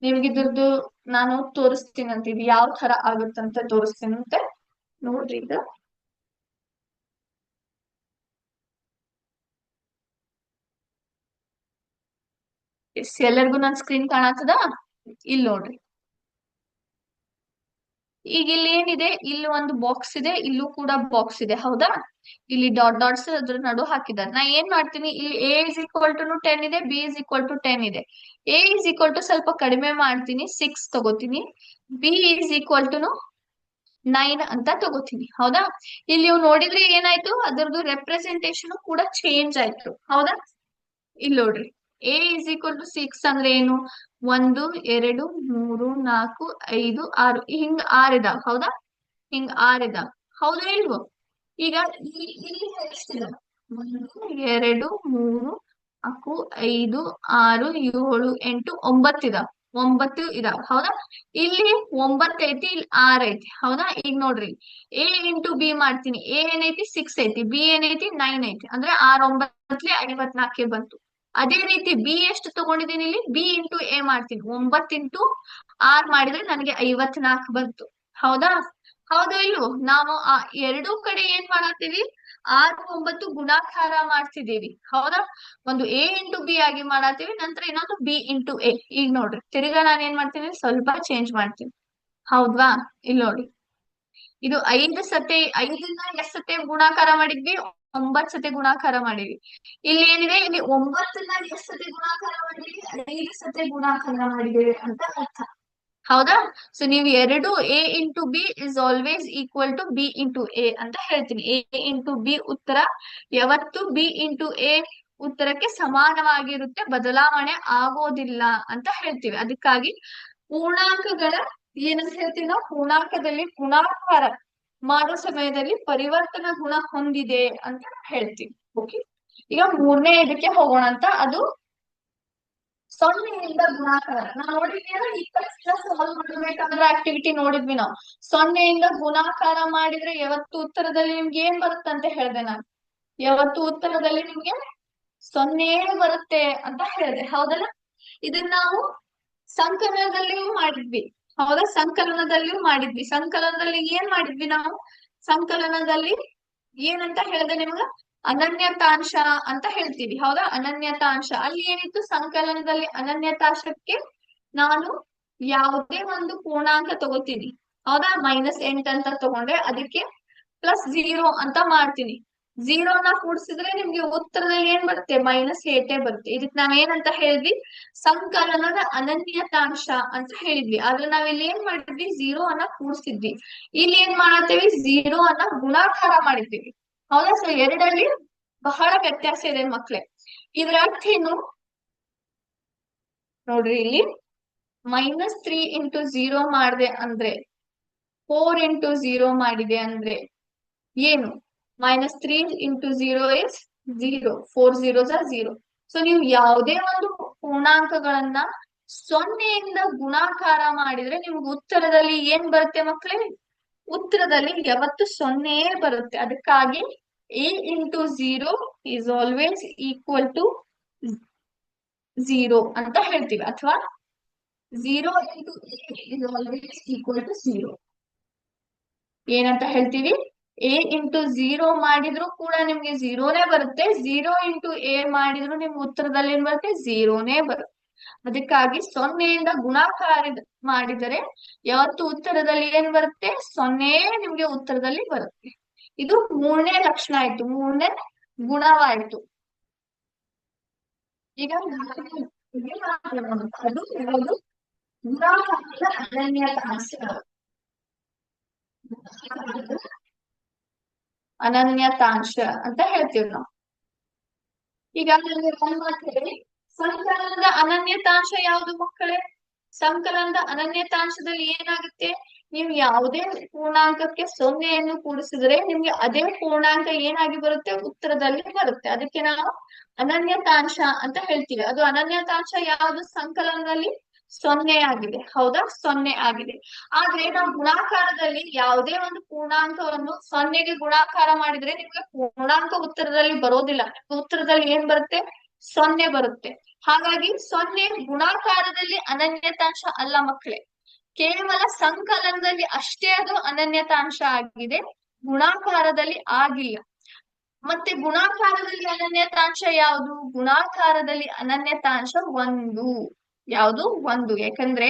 ನಿಮ್ಗೆ ಇದ್ರದ್ದು ನಾನು ತೋರಿಸ್ತೀನಿ ಅಂತ, ಇದು ಯಾವ ತರ ಆಗುತ್ತಂತ ತೋರಿಸ್ತೀನಿ ಅಂತೆ, ನೋಡ್ರಿ. ಈಗ ಎಲ್ಲರಿಗೂ ನನ್ ಸ್ಕ್ರೀನ್ ಕಾಣತ್ತದ? ಇಲ್ಲಿ ನೋಡ್ರಿ. ಈಗ ಇಲ್ಲಿ ಏನಿದೆ, ಇಲ್ಲಿ ಒಂದು ಬಾಕ್ಸ್ ಇದೆ, ಇಲ್ಲೂ ಕೂಡ ಬಾಕ್ಸ್ ಇದೆ, ಹೌದಾ. ಇಲ್ಲಿ ಡಾಟ್ ಡಾಟ್ಸ್ ಅದ್ರ ನಡು ಹಾಕಿದ್ದಾರೆ. ನಾ ಏನ್ ಮಾಡ್ತೀನಿ, ಇಲ್ಲಿ ಎ ಇಸ್ ಈಕ್ವಲ್ ಟು 10 ಇದೆ, ಬಿ ಇಸ್ ಈಕ್ವಲ್ ಟು 10 ಇದೆ. ಎ ಇಸ್ ಈಕ್ವಲ್ ಟು ಸ್ವಲ್ಪ ಕಡಿಮೆ ಮಾಡ್ತೀನಿ, 6 ತಗೋತೀನಿ. ಬಿ ಇಸ್ ಈಕ್ವಲ್ ಟು 9 ಅಂತ ತಗೋತೀನಿ, ಹೌದಾ. ಇಲ್ಲಿ ನೀವು ನೋಡಿದ್ರೆ ಏನಾಯ್ತು, ಅದರದ್ದು ರೆಪ್ರೆಸೆಂಟೇಶನ್ ಕೂಡ ಚೇಂಜ್ ಆಯ್ತು, ಹೌದಾ. ಇಲ್ಲಿ ನೋಡ್ರಿ, ಎ ಇಸ್ ಈಕ್ವಲ್ ಟು 6 ಅಂದ್ರೆ ಏನು, 1 2 3 4 5 6, ಹಿಂಗ್ 6 ಇದಾವ, ಹೌದಾ. ಹಿಂಗ್ 6 ಇದಾವ, ಹೌದಾ ಇಲ್ವೋ. ಈಗ ಇಲ್ಲಿ ಎಷ್ಟಿದಾವ? 1 2 3 4 5 6 7 8 9 ಇದಾವ, 9 ಇದಾವ, ಹೌದಾ. ಇಲ್ಲಿ 9 ಐತಿ, ಇಲ್ಲಿ 6 ಐತಿ, ಹೌದಾ. ಈಗ ನೋಡ್ರಿ, ಎ ಇಂಟು ಬಿ ಮಾಡ್ತೀನಿ. ಎ ಏನೈತಿ? 6 ಐತಿ. ಬಿ ಏನೈತಿ? 9 ಐತಿ. ಅಂದ್ರೆ 6 9 54 ಬಂತು. ಅದೇ ರೀತಿ ಬಿ ಎಷ್ಟು ತಗೊಂಡಿದ್ದೀನಿ, ಇಲ್ಲಿ ಬಿ ಇಂಟು ಎ ಮಾಡ್ತೀನಿ. 9 ಇಂಟು 6 ಮಾಡಿದ್ರೆ ನನಗೆ 54 ಬಂತು, ಹೌದಾ. ಹೌದು ಇಲ್ವೋ. ನಾವು ಆ ಎರಡೂ ಕಡೆ ಏನ್ ಮಾಡತ್ತೀವಿ, 6 9 ಗುಣಾಕಾರ ಮಾಡ್ತಿದೀವಿ, ಹೌದಾ. ಒಂದು ಎ ಇಂಟು ಬಿ ಆಗಿ ಮಾಡತ್ತೀವಿ, ನಂತರ ಇನ್ನೊಂದು ಬಿ ಇಂಟು ಎ. ಈಗ ನೋಡ್ರಿ, ತಿರ್ಗಾ ನಾನು ಏನ್ ಮಾಡ್ತೀನಿ, ಸ್ವಲ್ಪ ಚೇಂಜ್ ಮಾಡ್ತೀನಿ, ಹೌದ್ವಾ. ಇಲ್ಲಿ ನೋಡಿ, ಇದು 5 ಎಷ್ಟ್ ಸತಿ ಗುಣಾಕಾರ ಮಾಡಿದ್ವಿ, 9 ಸತಿ ಗುಣಾಕಾರ ಮಾಡಿದ್ವಿ. ಇಲ್ಲಿ ಏನಿದೆ, ಇಲ್ಲಿ 9ನ್ನ ಎಷ್ಟ್ ಸತಿ ಗುಣಾಕಾರ ಮಾಡಿದ್ವಿ, 5 ಸತಿ ಗುಣಾಕಾರ ಮಾಡಿದ್ದೀವಿ ಅಂತ ಅರ್ಥ, ಹೌದಾ. ಸೊ ನೀವು ಎರಡು A into B is always equal to B into A ಅಂತ ಹೇಳ್ತೀನಿ. ಎ ಇಂಟು ಬಿ ಉತ್ತರ ಯಾವತ್ತು ಬಿ ಇಂಟು ಎ ಉತ್ತರಕ್ಕೆ ಸಮಾನವಾಗಿರುತ್ತೆ, ಬದಲಾವಣೆ ಆಗೋದಿಲ್ಲ ಅಂತ ಹೇಳ್ತೀವಿ. ಅದಕ್ಕಾಗಿ ಪೂರ್ಣಾಂಕಗಳ ಏನಂತ ಹೇಳ್ತೀವಿ ನಾವು, ಪೂರ್ಣಾಂಕದಲ್ಲಿ ಗುಣಾಕಾರ ಮಾಡೋ ಸಮಯದಲ್ಲಿ ಪರಿವರ್ತನಾ ಗುಣ ಹೊಂದಿದೆ ಅಂತ ಹೇಳ್ತೀವಿ. ಓಕೆ, ಈಗ ಮೂರನೇ ಇದಕ್ಕೆ ಹೋಗೋಣ ಅಂತ. ಅದು ಸೊನ್ನೆಯಿಂದ ಗುಣಾಕಾರ. ನಾವು ನೋಡಿದ್ವಿ, ಈ ಸಾಲ್ವ್ ಮಾಡಬೇಕಾದ್ರೆ ಆಕ್ಟಿವಿಟಿ ನೋಡಿದ್ವಿ ನಾವು. ಸೊನ್ನೆಯಿಂದ ಗುಣಾಕಾರ ಮಾಡಿದ್ರೆ ಯಾವತ್ತು ಉತ್ತರದಲ್ಲಿ ನಿಮ್ಗೆ ಏನ್ ಬರುತ್ತೆ ಅಂತ ಹೇಳ್ದೆ ನಾನು. ಯಾವತ್ತು ಉತ್ತರದಲ್ಲಿ ನಿಮ್ಗೆ 0 ಬರುತ್ತೆ ಅಂತ ಹೇಳಿದೆ, ಹೌದಲ್ಲ. ಇದನ್ನ ನಾವು ಸಂಕಲನದಲ್ಲಿಯೂ ಮಾಡಿದ್ವಿ. ಹೌದಾ, ಸಂಕಲನದಲ್ಲಿಯೂ ಮಾಡಿದ್ವಿ. ಸಂಕಲನದಲ್ಲಿ ಏನ್ ಮಾಡಿದ್ವಿ ನಾವು? ಸಂಕಲನದಲ್ಲಿ ಏನಂತ ಹೇಳಿದೆ ನಿಮ್ಗ? ಅನನ್ಯತಾಂಶ ಅಂತ ಹೇಳ್ತೀವಿ. ಹೌದಾ, ಅನನ್ಯತಾಂಶ. ಅಲ್ಲಿ ಏನಿತ್ತು ಸಂಕಲನದಲ್ಲಿ? ಅನನ್ಯತಾಂಶಕ್ಕೆ ನಾನು ಯಾವುದೇ ಒಂದು ಪೂರ್ಣಾಂಕ ತಗೋತೀನಿ. ಹೌದಾ, -8 ಅಂತ ತಗೊಂಡೆ, ಅದಕ್ಕೆ +0 ಅಂತ ಮಾಡ್ತೀನಿ. 0ನ ಕೂಡಿಸಿದ್ರೆ ನಿಮ್ಗೆ ಉತ್ತರದಲ್ಲಿ ಏನ್ ಬರುತ್ತೆ? -8 ಬರುತ್ತೆ. ಇದಕ್ ನಾವ್ ಏನಂತ ಹೇಳಿದ್ವಿ? ಸಂಕಲನದ ಅನನ್ಯತಾಂಶ ಅಂತ ಹೇಳಿದ್ವಿ. ಆದ್ರೆ ನಾವ್ ಇಲ್ಲಿ ಏನ್ ಮಾಡಿದ್ವಿ? 0 ಅನ್ನ ಕೂಡಿಸಿದ್ವಿ. ಇಲ್ಲಿ ಏನ್ ಮಾಡತ್ತೀವಿ? 0 ಅನ್ನ ಗುಣಾಕಾರ ಮಾಡಿದ್ದೀವಿ. ಹೌದಾ, ಸೊ ಎರಡರಲ್ಲಿ ಬಹಳ ವ್ಯತ್ಯಾಸ ಇದೆ ಮಕ್ಳೇ. ಇದ್ರ ಅರ್ಥ ಏನು ನೋಡ್ರಿ, ಇಲ್ಲಿ -3 × 0 ಮಾಡಿದೆ ಅಂದ್ರೆ, 4 × 0 ಮಾಡಿದೆ ಅಂದ್ರೆ ಏನು? -3 × 0 ಇಸ್ 0. 4 zeros are 0. ಸೊ ನೀವು ಯಾವುದೇ ಒಂದು ಪೂರ್ಣಾಂಕಗಳನ್ನ 0ಯಿಂದ ಗುಣಾಕಾರ ಮಾಡಿದ್ರೆ ನಿಮ್ಗೆ ಉತ್ತರದಲ್ಲಿ ಏನ್ ಬರುತ್ತೆ ಮಕ್ಕಳೇ? ಉತ್ತರದಲ್ಲಿ ಯಾವತ್ತು 0 ಬರುತ್ತೆ. ಅದಕ್ಕಾಗಿ a × 0 is always equal to 0 ಅಂತ ಹೇಳ್ತೀವಿ. ಅಥವಾ 0 × a is always equal to 0 ಏನಂತ ಹೇಳ್ತೀವಿ? a × 0 ಮಾಡಿದ್ರು ಕೂಡ ನಿಮ್ಗೆ 0ನೇ ಬರುತ್ತೆ. 0 × a ಮಾಡಿದ್ರು ನಿಮ್ಗೆ ಉತ್ತರದಲ್ಲಿ ಏನ್ ಬರುತ್ತೆ? 0ನೇ ಬರುತ್ತೆ. ಅದಕ್ಕಾಗಿ 0ಯಿಂದ ಗುಣಾಕಾರ ಮಾಡಿದರೆ ಯಾವತ್ತು ಉತ್ತರದಲ್ಲಿ ಏನ್ ಬರುತ್ತೆ? 0 ನಿಮ್ಗೆ ಉತ್ತರದಲ್ಲಿ ಬರುತ್ತೆ. ಇದು ಮೂರನೇ ಲಕ್ಷಣ ಆಯ್ತು, ಮೂರನೇ ಗುಣವಾಯ್ತು. ಈಗ ಅದು ಯಾವುದು? ಗುಣಾಕಾರದ ಅನನ್ಯತಾಂಶ. ಅನನ್ಯತಾಂಶ ಅಂತ ಹೇಳ್ತೀವಿ ನಾವು. ಈಗ ನನಗೆ ಒಂದ್ ಮಾತು ಹೇಳಿ, ಸಂಕಲನದ ಅನನ್ಯತಾಂಶ ಯಾವುದು ಮಕ್ಕಳೇ? ಸಂಕಲನದ ಅನನ್ಯತಾಂಶದಲ್ಲಿ ಏನಾಗುತ್ತೆ? ನೀವು ಯಾವುದೇ ಪೂರ್ಣಾಂಕಕ್ಕೆ 0ಯನ್ನು ಕೂಡಿಸಿದ್ರೆ ನಿಮ್ಗೆ ಅದೇ ಪೂರ್ಣಾಂಕ ಏನಾಗಿ ಬರುತ್ತೆ? ಉತ್ತರದಲ್ಲಿ ಬರುತ್ತೆ. ಅದಕ್ಕೆ ನಾವು ಅನನ್ಯತಾಂಶ ಅಂತ ಹೇಳ್ತೀವಿ. ಅದು ಅನನ್ಯತಾಂಶ ಯಾವುದು? ಸಂಕಲನದಲ್ಲಿ 0 ಆಗಿದೆ. ಹೌದಾ, 0 ಆಗಿದೆ. ಆದ್ರೆ ನಾವು ಗುಣಾಕಾರದಲ್ಲಿ ಯಾವುದೇ ಒಂದು ಪೂರ್ಣಾಂಕವನ್ನು 0ಗೆ ಗುಣಾಕಾರ ಮಾಡಿದ್ರೆ ನಿಮ್ಗೆ ಪೂರ್ಣಾಂಕ ಉತ್ತರದಲ್ಲಿ ಬರೋದಿಲ್ಲ. ಉತ್ತರದಲ್ಲಿ ಏನ್ ಬರುತ್ತೆ? 0 ಬರುತ್ತೆ. ಹಾಗಾಗಿ 0 ಗುಣಾಕಾರದಲ್ಲಿ ಅನನ್ಯತಾಂಶ ಅಲ್ಲ ಮಕ್ಕಳೇ. ಕೇವಲ ಸಂಕಲನದಲ್ಲಿ ಅಷ್ಟೇ ಅದು ಅನನ್ಯತಾಂಶ ಆಗಿದೆ, ಗುಣಾಕಾರದಲ್ಲಿ ಆಗಿಲ್ಲ. ಮತ್ತೆ ಗುಣಾಕಾರದಲ್ಲಿ ಅನನ್ಯತಾಂಶ ಯಾವುದು? ಗುಣಾಕಾರದಲ್ಲಿ ಅನನ್ಯತಾಂಶ 1. ಯಾವುದು? 1. ಯಾಕಂದ್ರೆ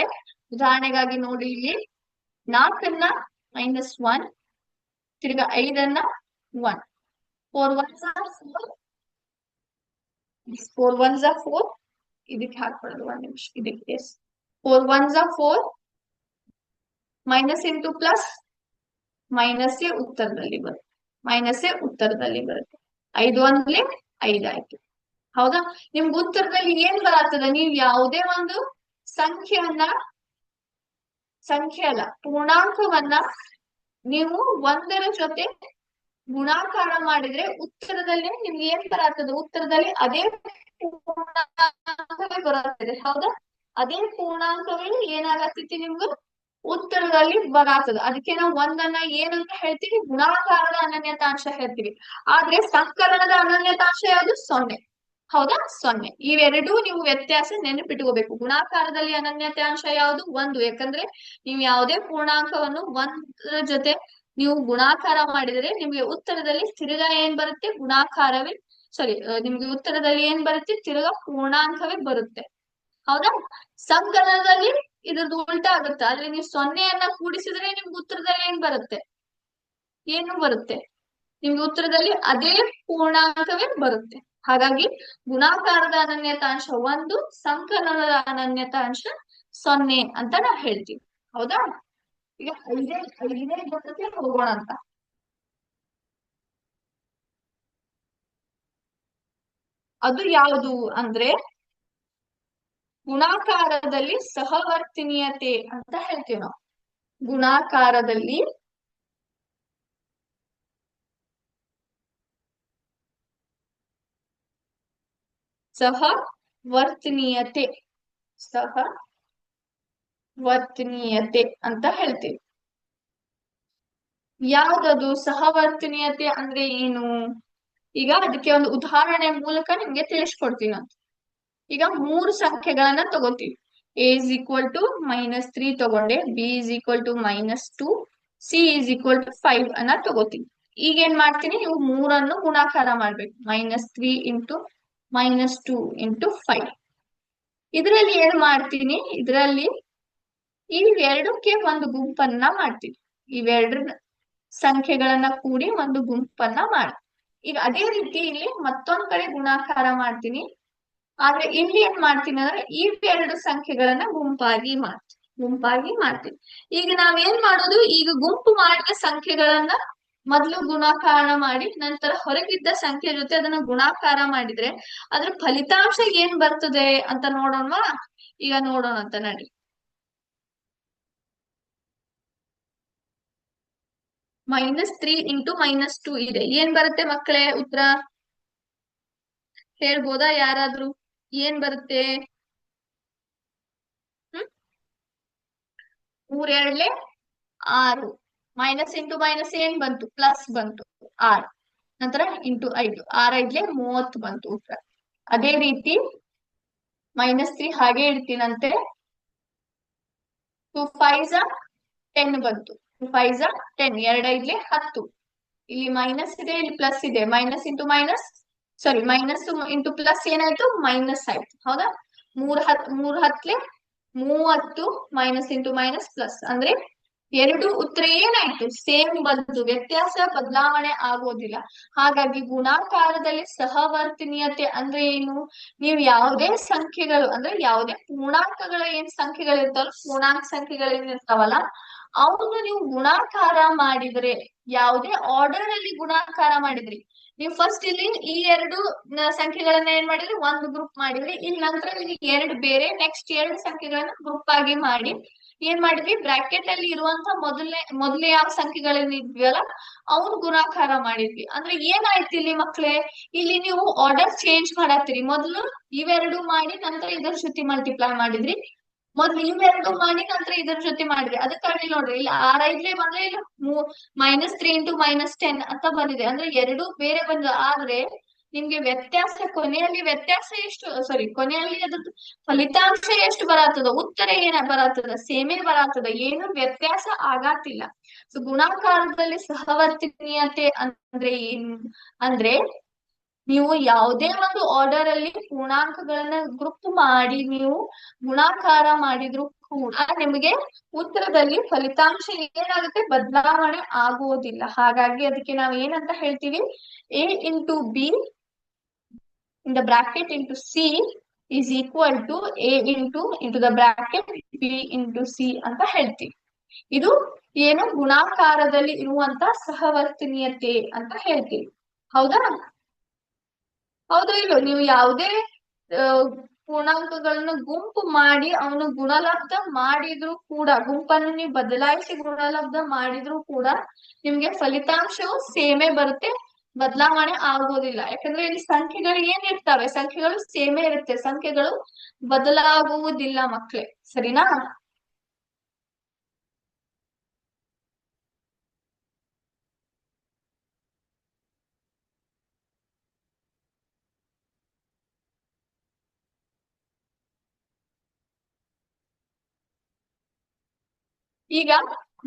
ಉದಾಹರಣೆಗಾಗಿ ನೋಡಿ, ಇಲ್ಲಿ 4ನ್ನ -1, ತಿರ್ಗಾ 5ನ್ನ 1. 4 1s are 4. 4 1s are 4. ಇದಕ್ಕೆ ಹಾಕ್ಬಾರ್ದು, 1 ನಿಮಿಷ. ಇದಕ್ಕೆ 4 1s are 4. - ಇಂಟು ಪ್ಲಸ್ ಮೈನಸ್ಸೇ ಉತ್ತರದಲ್ಲಿ ಬರುತ್ತೆ. ಮೈನಸ್ಸೇ ಉತ್ತರದಲ್ಲಿ ಬರುತ್ತೆ. 5 1 5 ಆಯ್ತು. ಹೌದಾ, ನಿಮ್ಗೆ ಉತ್ತರದಲ್ಲಿ ಏನ್ ಬರತ್ತದ? ನೀವು ಯಾವುದೇ ಒಂದು ಸಂಖ್ಯೆ ಅಲ್ಲ, ಪೂರ್ಣಾಂಕವನ್ನ ನೀವು 1ರ ಜೊತೆ ಗುಣಾಕಾರ ಮಾಡಿದ್ರೆ ಉತ್ತರದಲ್ಲಿ ನಿಮ್ಗೆ ಏನ್ ಬರತ್ತದ? ಉತ್ತರದಲ್ಲಿ ಅದೇ ಪೂರ್ಣಾಂಕವೇ ಬರುತ್ತದೆ. ಹೌದಾ, ಅದೇ ಪೂರ್ಣಾಂಕವೇ ಏನಾಗತ್ತೈತಿ? ನಿಮ್ಗೆ ಉತ್ತರದಲ್ಲಿ ಬರತ್ತದ. ಅದಕ್ಕೆ ನಾವು 1ನ್ನ ಏನಂತ ಹೇಳ್ತೀವಿ? ಗುಣಾಕಾರದ ಅನನ್ಯತಾಂಶ ಹೇಳ್ತೀವಿ. ಆದ್ರೆ ಸಂಕಲನದ ಅನನ್ಯತಾಂಶ ಯಾವುದು? 0. ಹೌದಾ, 0. ಇವೆರಡೂ ನೀವು ವ್ಯತ್ಯಾಸ ನೆನಪಿಟ್ಕೋಬೇಕು. ಗುಣಾಕಾರದಲ್ಲಿ ಅನನ್ಯತಾಂಶ ಯಾವುದು? 1. ಯಾಕಂದ್ರೆ ನೀವು ಯಾವುದೇ ಪೂರ್ಣಾಂಕವನ್ನು 1ರ ಜೊತೆ ನೀವು ಗುಣಾಕಾರ ಮಾಡಿದರೆ ನಿಮ್ಗೆ ಉತ್ತರದಲ್ಲಿ ತಿರ್ಗಾ ಏನ್ ಬರುತ್ತೆ? ಗುಣಾಕಾರವೇ ನಿಮ್ಗೆ ಉತ್ತರದಲ್ಲಿ ಏನ್ ಬರುತ್ತೆ? ತಿರ್ಗಾ ಪೂರ್ಣಾಂಕವೇ ಬರುತ್ತೆ. ಹೌದಾ, ಸಂಕಲನದಲ್ಲಿ ಇದ್ರದ್ದು ಉಲ್ಟಾ ಆಗುತ್ತೆ. ಆದ್ರೆ ನೀವು 0ನ್ನ ಕೂಡಿಸಿದ್ರೆ ನಿಮ್ಗೆ ಉತ್ತರದಲ್ಲಿ ಏನ್ ಬರುತ್ತೆ? ಏನು ಬರುತ್ತೆ? ನಿಮ್ಗೆ ಉತ್ತರದಲ್ಲಿ ಅದೇ ಪೂರ್ಣಾಂಕವೇ ಬರುತ್ತೆ. ಹಾಗಾಗಿ ಗುಣಾಕಾರದ ಅನನ್ಯತಾಂಶ 1, ಸಂಕಲನದ ಅನನ್ಯತಾಂಶ 0 ಅಂತ ನಾವು ಹೇಳ್ತೀವಿ. ಹೌದಾ, ಈಗ 5ನೇ ಗುಣಕ್ಕೆ ಹೋಗೋಣ ಅಂತ. ಅದು ಯಾವುದು ಅಂದ್ರೆ ಗುಣಾಕಾರದಲ್ಲಿ ಸಹವರ್ತಿನೀಯತೆ ಅಂತ ಹೇಳ್ತೀವಿ ನಾವು. ಗುಣಾಕಾರದಲ್ಲಿ ಸಹವರ್ತಿನೀಯತೆ ಅಂತ ಹೇಳ್ತೀವಿ. ಯಾವ್ದದು ಸಹವರ್ತಿನೀಯತೆ ಅಂದ್ರೆ ಏನು? ಈಗ ಅದಕ್ಕೆ ಒಂದು ಉದಾಹರಣೆ ಮೂಲಕ ನಿಮ್ಗೆ ತಿಳಿಸ್ಕೊಡ್ತೀನಿ ಅಂತ. ಈಗ ಮೂರು ಸಂಖ್ಯೆಗಳನ್ನ ತಗೋತೀವಿ. ಎ ಇಸ್ ಈಕ್ವಲ್ ಟು -3 ತಗೊಂಡೆ, B is equal to -2, C is equal to 5 ಅನ್ನ ತಗೋತೀನಿ. ಈಗ ಏನ್ ಮಾಡ್ತೀನಿ, ನೀವು ಮೂರನ್ನು ಗುಣಾಕಾರ ಮಾಡ್ಬೇಕು. -3 ಇಂಟು -2 ಇಂಟು 5. ಇದರಲ್ಲಿ ಏನ್ ಮಾಡ್ತೀನಿ, ಇದರಲ್ಲಿ ಇವೆರಡಕ್ಕೆ ಒಂದು ಗುಂಪನ್ನ ಮಾಡ್ತೀನಿ. ಇವೆರಡು ಸಂಖ್ಯೆಗಳನ್ನ ಕೂಡಿ ಒಂದು ಗುಂಪನ್ನ ಮಾಡ್ತೀನಿ. ಈಗ ಅದೇ ರೀತಿ ಇಲ್ಲಿ ಮತ್ತೊಂದ್ ಕಡೆ ಗುಣಾಕಾರ ಮಾಡ್ತೀನಿ. ಆದ್ರೆ ಇಲ್ಲಿ ಏನ್ ಮಾಡ್ತೀನಿ ಅಂದ್ರೆ ಇವೆರಡು ಸಂಖ್ಯೆಗಳನ್ನ ಗುಂಪಾಗಿ ಮಾಡ್ತೀನಿ. ಈಗ ನಾವೇನ್ ಮಾಡೋದು, ಈಗ ಗುಂಪು ಮಾಡಿದ ಸಂಖ್ಯೆಗಳನ್ನ ಮೊದಲು ಗುಣಾಕಾರ ಮಾಡಿ ನಂತರ ಹೊರಗಿದ್ದ ಸಂಖ್ಯೆ ಜೊತೆ ಅದನ್ನ ಗುಣಾಕಾರ ಮಾಡಿದ್ರೆ ಅದ್ರ ಫಲಿತಾಂಶ ಏನ್ ಬರ್ತದೆ ಅಂತ ನೋಡೋಣವಾ? ಈಗ ನೋಡೋಣ ಅಂತ ನಡಿ. -3 ಇಂಟು -2 ಇದೆ. ಏನ್ ಬರುತ್ತೆ ಮಕ್ಕಳೇ ಉತ್ತರ? ಹೇಳ್ಬೋದಾ ಯಾರಾದ್ರೂ? ಏನ್ ಬರುತ್ತೆ? 3 ಎರಡ್ಲೆ 6. ಮೈನಸ್ ಇಂಟು ಮೈನಸ್ ಏನ್ ಬಂತು? ಪ್ಲಸ್ ಬಂತು 6. ನಂತರ ಇಂಟು 5, 6 5 30 ಬಂತು ಉತ್ತರ. ಅದೇ ರೀತಿ -3 ಹಾಗೆ ಇಡ್ತೀನಂತೆ. 2 5 10 ಬಂತು. 2 5 10, 2 5 10. ಇಲ್ಲಿ ಮೈನಸ್ ಇದೆ, ಇಲ್ಲಿ ಪ್ಲಸ್ ಇದೆ. Minus into minus, sorry minus into plus ಏನಾಯ್ತು? ಮೈನಸ್ ಆಯ್ತು. ಹೌದಾ? 3 10 30, ಮೈನಸ್ ಇಂಟು ಮೈನಸ್ ಪ್ಲಸ್ ಅಂದ್ರೆ ಎರಡು ಉತ್ತರ ಏನಾಯ್ತು? ಸೇಮ್ ಬಂತು. ವ್ಯತ್ಯಾಸ ಬದಲಾವಣೆ ಆಗೋದಿಲ್ಲ. ಹಾಗಾಗಿ ಗುಣಾಕಾರದಲ್ಲಿ ಸಹವರ್ತನೀಯತೆ ಅಂದ್ರೆ ಏನು? ನೀವು ಯಾವುದೇ ಸಂಖ್ಯೆಗಳು ಅಂದ್ರೆ ಯಾವುದೇ ಪೂರ್ಣಾಂಕಗಳ ಏನ್ ಸಂಖ್ಯೆಗಳು ಇರ್ತಾವಲ್ಲ, ಪೂರ್ಣಾಂಕ ಸಂಖ್ಯೆಗಳು ಏನಿರ್ತಾವಲ್ಲ ಅವನು ನೀವು ಗುಣಾಕಾರ ಮಾಡಿದ್ರೆ, ಯಾವುದೇ ಆರ್ಡರ್ ಅಲ್ಲಿ ಗುಣಾಕಾರ ಮಾಡಿದ್ರಿ, ನೀವು ಫಸ್ಟ್ ಇಲ್ಲಿ ಈ ಎರಡು ಸಂಖ್ಯೆಗಳನ್ನ ಏನ್ ಮಾಡಿದ್ರಿ? ಒಂದು ಗ್ರೂಪ್ ಮಾಡಿದ್ರಿ. ಇಲ್ಲಿ ನಂತರ ಇಲ್ಲಿ ಎರಡು ಬೇರೆ ನೆಕ್ಸ್ಟ್ ಎರಡು ಸಂಖ್ಯೆಗಳನ್ನ ಗ್ರೂಪ್ ಆಗಿ ಮಾಡಿ ಏನ್ ಮಾಡಿದ್ವಿ? ಬ್ರಾಕೆಟ್ ಅಲ್ಲಿ ಇರುವಂತ ಮೊದಲೇ ಯಾವ ಸಂಖ್ಯೆಗಳೇನಿದ್ವಲ್ಲ ಅವ್ನು ಗುಣಾಕಾರ ಮಾಡಿದ್ವಿ. ಅಂದ್ರೆ ಏನಾಯ್ತು ಇಲ್ಲಿ ಮಕ್ಳೇ? ಇಲ್ಲಿ ನೀವು ಆರ್ಡರ್ ಚೇಂಜ್ ಮಾಡತ್ತೀರಿ. ಮೊದಲು ಇವೆರಡು ಮಾಡಿ ನಂತರ ಇದ್ರ ಜೊತೆ ಮಲ್ಟಿಪ್ಲೈ ಮಾಡಿದ್ರಿ. ಮೊದ್ಲು ಇವೆರಡು ಮಾಡಿ ನಂತರ ಇದ್ರ ಜೊತೆ ಮಾಡಿದ್ರಿ. ಅದಕ್ಕಾಗಿ ನೋಡ್ರಿ ಇಲ್ಲಿ 6 5 ಬಂದ್ರೆ ಇಲ್ಲಿ -3 ಇಂಟು -10 ಅಂತ ಬಂದಿದೆ. ಅಂದ್ರೆ ಎರಡು ಬೇರೆ ಬಂದ. ಆದ್ರೆ ನಿಮ್ಗೆ ಕೊನೆಯಲ್ಲಿ ವ್ಯತ್ಯಾಸ ಎಷ್ಟು? ಸಾರಿ, ಕೊನೆಯಲ್ಲಿ ಅದ್ರದ್ದು ಫಲಿತಾಂಶ ಎಷ್ಟು ಬರತ್ತದ? ಉತ್ತರ ಏನ ಬರತ್ತದ? ಸೇಮೇ ಬರತ್ತದ. ಏನು ವ್ಯತ್ಯಾಸ ಆಗತ್ತಿಲ್ಲ. ಸೊ ಗುಣಾಕಾರದಲ್ಲಿ ಸಹವರ್ತನೀಯತೆ ಅಂದ್ರೆ ಏನ್ ಅಂದ್ರೆ, ನೀವು ಯಾವುದೇ ಒಂದು ಆರ್ಡರ್ ಅಲ್ಲಿ ಪೂರ್ಣಾಂಕಗಳನ್ನ ಗ್ರೂಪ್ ಮಾಡಿ ನೀವು ಗುಣಾಕಾರ ಮಾಡಿದ್ರು ಕೂಡ ನಿಮಗೆ ಉತ್ತರದಲ್ಲಿ ಫಲಿತಾಂಶ ಏನಾಗುತ್ತೆ? ಬದಲಾವಣೆ ಆಗುವುದಿಲ್ಲ. ಹಾಗಾಗಿ ಅದಕ್ಕೆ ನಾವು ಏನಂತ ಹೇಳ್ತೀವಿ? A into B in the bracket into C is equal to A into the bracket B into C ಅಂತ ಹೇಳ್ತೀವಿ. ಇದು ಏನು? ಗುಣಾಕಾರದಲ್ಲಿ ಇರುವಂತ ಸಹವರ್ತನೀಯತೆ ಅಂತ ಹೇಳ್ತೀವಿ. ಹೌದಾ? ಹೌದು ಇಲ್ಲೋ? ನೀವು ಯಾವುದೇ ಪೂರ್ಣಾಂಕಗಳನ್ನ ಗುಂಪು ಮಾಡಿ ಅವನು ಗುಣಲಬ್ಧ ಮಾಡಿದ್ರು ಕೂಡ, ಗುಂಪನ್ನು ನೀವು ಬದಲಾಯಿಸಿ ಗುಣಲಬ್ಧ ಮಾಡಿದ್ರು ಕೂಡ ನಿಮ್ಗೆ ಫಲಿತಾಂಶವು ಸೇಮೇ ಬರುತ್ತೆ, ಬದಲಾವಣೆ ಆಗೋದಿಲ್ಲ. ಯಾಕಂದ್ರೆ ಇಲ್ಲಿ ಸಂಖ್ಯೆಗಳು ಏನಿರ್ತವೆ? ಸಂಖ್ಯೆಗಳು ಸೇಮೇ ಇರುತ್ತೆ, ಸಂಖ್ಯೆಗಳು ಬದಲಾಗುವುದಿಲ್ಲ ಮಕ್ಳೇ. ಸರಿನಾ? ಈಗ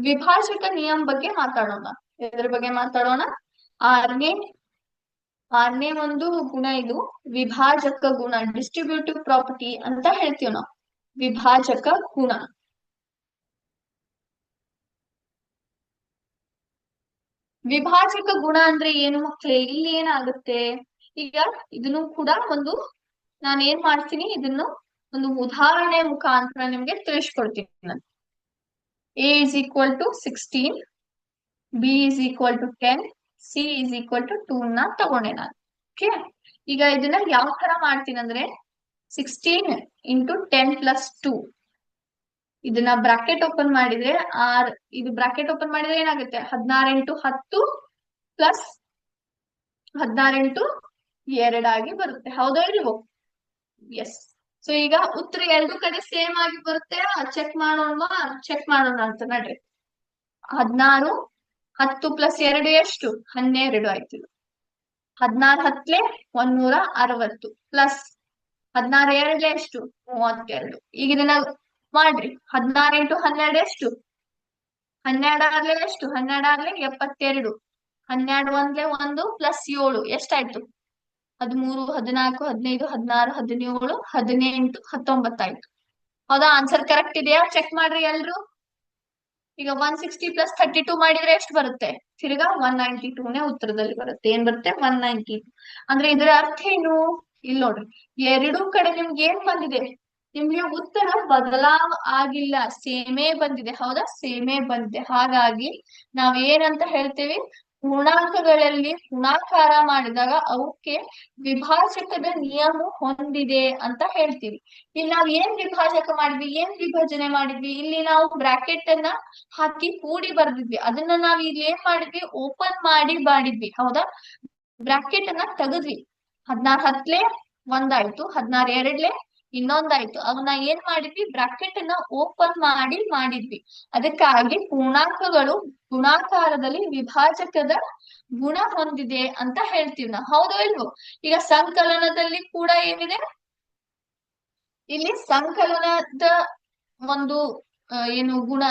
ವಿಭಾಜಕ ನಿಯಮ ಬಗ್ಗೆ ಮಾತಾಡೋಣ. ಎದ್ರ ಬಗ್ಗೆ ಮಾತಾಡೋಣ? ಆರನೇ ಒಂದು ಗುಣ ಇದು ವಿಭಾಜಕ ಗುಣ, ಡಿಸ್ಟ್ರಿಬ್ಯೂಟಿವ್ ಪ್ರಾಪರ್ಟಿ ಅಂತ ಹೇಳ್ತೀವಿ ನಾವು. ವಿಭಾಜಕ ಗುಣ. ವಿಭಾಜಕ ಗುಣ ಅಂದ್ರೆ ಏನು ಮಕ್ಳೇ? ಇಲ್ಲಿ ಏನಾಗುತ್ತೆ? ಈಗ ಇದನ್ನು ಕೂಡ ನಾನು ಏನ್ ಮಾಡ್ತೀನಿ, ಇದನ್ನು ಒಂದು ಉದಾಹರಣೆ ಮುಖಾಂತರ ನಿಮ್ಗೆ ತಿಳಿಸ್ಕೊಡ್ತೀನಿ ನಾನು. A is equal to 16, B is equal to 10, C is equal to 2 ನ ತಗೊಂಡೆ ನಾನು. ಓಕೆ, ಈಗ ಇದನ್ನ ಯಾವ ತರ ಮಾಡ್ತೀನಿ ಅಂದ್ರೆ 16 ಇಂಟು 10 ಪ್ಲಸ್ 2, ಇದನ್ನ ಬ್ರಾಕೆಟ್ ಓಪನ್ ಮಾಡಿದ್ರೆ ಇದು ಬ್ರಾಕೆಟ್ ಓಪನ್ ಮಾಡಿದ್ರೆ ಏನಾಗುತ್ತೆ? 16 ಇಂಟು 10 ಪ್ಲಸ್ 16 ಇಂಟು 2 ಆಗಿ ಬರುತ್ತೆ. ಹೌದಾ ಇಲ್ವೋ? ಎಸ್. ಸೊ ಈಗ ಉತ್ತರ ಎರಡು ಕಡೆ ಸೇಮ್ ಆಗಿ ಬರುತ್ತೆ. ಚೆಕ್ ಮಾಡೋಣ ಅಂತ ನಡ್ರಿ. 16 10 ಪ್ಲಸ್ 2 ಎಷ್ಟು? 12 ಆಯ್ತು. 16 10 160 ಪ್ಲಸ್ 16 ಎರಡ್ಲೆ ಎಷ್ಟು? 32. ಈಗ ಇದನ್ನ ಮಾಡ್ರಿ. 16 ಇಂಟು 12 ಎಷ್ಟು? 12 ಆರ್ಲೆ ಎಷ್ಟು? 12 ಆರ್ಲೆ 72. 12 ಒಂದ್ಲೆ 1 ಪ್ಲಸ್ 7 ಎಷ್ಟಾಯ್ತು? 13, 14, 15, 16, 17, 18, 19 ಆಯ್ತು. ಹೌದಾ? ಆನ್ಸರ್ ಕರೆಕ್ಟ್ ಇದೆಯಾ? ಚೆಕ್ ಮಾಡ್ರಿ ಎಲ್ರು. ಈಗ 160 ಪ್ಲಸ್ 32 ಮಾಡಿದ್ರೆ ಎಷ್ಟು ಬರುತ್ತೆ? ತಿರ್ಗಾ 192ನೇ ಉತ್ತರದಲ್ಲಿ ಬರುತ್ತೆ. ಏನ್ ಬರುತ್ತೆ? 192. ಅಂದ್ರೆ ಇದರ ಅರ್ಥ ಏನು? ಇಲ್ಲಿ ನೋಡ್ರಿ, ಎರಡೂ ಕಡೆ ನಿಮ್ಗೆ ಏನ್ ಬಂದಿದೆ? ನಿಮ್ಗೆ ಉತ್ತರ ಬದಲಾವ ಆಗಿಲ್ಲ, ಸೇಮೇ ಬಂದಿದೆ. ಹೌದಾ? ಸೇಮೇ ಬಂದಿದೆ. ಹಾಗಾಗಿ ನಾವ್ ಏನಂತ ಹೇಳ್ತೀವಿ? ಪೂರ್ಣಾಂಕಗಳಲ್ಲಿ ಗುಣಾಕಾರ ಮಾಡಿದಾಗ ಅವಕ್ಕೆ ವಿಭಾಜಕದ ನಿಯಮ ಹೊಂದಿದೆ ಅಂತ ಹೇಳ್ತೀವಿ. ಇಲ್ಲಿ ನಾವ್ ಏನ್ ವಿಭಾಜಕ ಮಾಡಿದ್ವಿ? ಏನ್ ವಿಭಜನೆ ಮಾಡಿದ್ವಿ? ಇಲ್ಲಿ ನಾವು ಬ್ರಾಕೆಟ್ ಅನ್ನ ಹಾಕಿ ಕೂಡಿ ಬರ್ದಿದ್ವಿ. ಅದನ್ನ ನಾವ್ ಇಲ್ಲಿ ಏನ್ ಮಾಡಿದ್ವಿ? ಓಪನ್ ಮಾಡಿ ಮಾಡಿದ್ವಿ. ಹೌದಾ? ಬ್ರಾಕೆಟ್ ಅನ್ನ ತೆಗೆದ್ವಿ. 16 ಹತ್ಲೆ ಒಂದಾಯ್ತು, 16 ಎರಡ್ಲೆ ಇನ್ನೊಂದಾಯ್ತು. ಅವನ್ನ ಏನ್ ಮಾಡಿದ್ವಿ? ಬ್ರಾಕೆಟ್ ಅನ್ನ ಓಪನ್ ಮಾಡಿ ಮಾಡಿದ್ವಿ. ಅದಕ್ಕಾಗಿ ಪೂರ್ಣಾಂಕಗಳು ಗುಣಾಕಾರದಲ್ಲಿ ವಿಭಾಜಕದ ಗುಣ ಹೊಂದಿದೆ ಅಂತ ಹೇಳ್ತೀವಿ ನಾವು. ಹೌದೋ ಇಲ್ವೋ? ಈಗ ಸಂಕಲನದಲ್ಲಿ ಕೂಡ ಏನಿದೆ? ಇಲ್ಲಿ ಸಂಕಲನದ ಒಂದು ಏನು ಗುಣ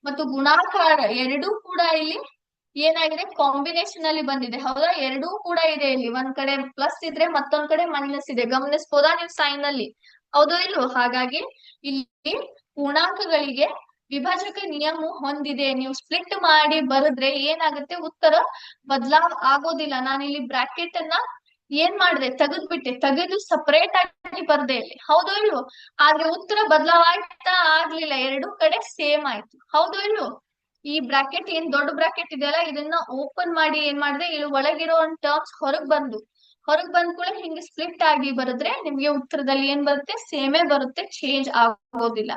ಮತ್ತು ಗುಣಾಕಾರ ಎರಡೂ ಕೂಡ ಇಲ್ಲಿ ಏನಾಗಿದೆ? ಕಾಂಬಿನೇಷನ್ ಅಲ್ಲಿ ಬಂದಿದೆ. ಹೌದಾ? ಎರಡೂ ಕೂಡ ಇದೆ. ಇಲ್ಲಿ ಒಂದ್ ಕಡೆ ಪ್ಲಸ್ ಇದ್ರೆ ಮತ್ತೊಂದ್ ಕಡೆ ಮೈನಸ್ ಇದೆ. ಗಮನಿಸಬಹುದಾ ನೀವು ಸೈನ್ ಅಲ್ಲಿ? ಹೌದೋ ಇಲ್ವೋ? ಹಾಗಾಗಿ ಇಲ್ಲಿ ಪೂರ್ಣಾಂಕಗಳಿಗೆ ವಿಭಜಕ ನಿಯಮ ಹೊಂದಿದೆ. ನೀವು ಸ್ಪ್ಲಿಟ್ ಮಾಡಿ ಬರೆದ್ರೆ ಏನಾಗುತ್ತೆ? ಉತ್ತರ ಬದಲಾವ್ ಆಗೋದಿಲ್ಲ. ನಾನಿಲ್ಲಿ ಬ್ರಾಕೆಟ್ ಅನ್ನ ಏನ್ ಮಾಡಿದೆ? ತೆಗೆದ್ಬಿಟ್ಟೆ. ತೆಗೆದು ಸಪರೇಟ್ ಆಗಿ ಬರ್ದೆ ಇಲ್ಲಿ. ಹೌದೋ ಇಲ್ವೋ? ಆದ್ರೆ ಉತ್ತರ ಬದಲಾವ್ ಆಯ್ತಾ? ಆಗ್ಲಿಲ್ಲ. ಎರಡೂ ಕಡೆ ಸೇಮ್ ಆಯ್ತು. ಹೌದೋ ಇಲ್ವೋ? ಈ ಬ್ರಾಕೆಟ್ ಏನ್ ದೊಡ್ಡ ಬ್ರಾಕೆಟ್ ಇದೆಯಲ್ಲ, ಇದನ್ನ ಓಪನ್ ಮಾಡಿ ಏನ್ ಮಾಡಿದೆ? ಇಲ್ಲಿ ಒಳಗಿರೋ ಟರ್ಮ್ಸ್ ಹೊರಗ್ ಬಂದ್ ಕೂಡ ಹಿಂಗೆ ಸ್ಪ್ಲಿಟ್ ಆಗಿ ಬರೆದ್ರೆ ನಿಮ್ಗೆ ಉತ್ತರದಲ್ಲಿ ಏನ್ ಬರುತ್ತೆ? ಸೇಮೇ ಬರುತ್ತೆ, ಚೇಂಜ್ ಆಗೋದಿಲ್ಲ.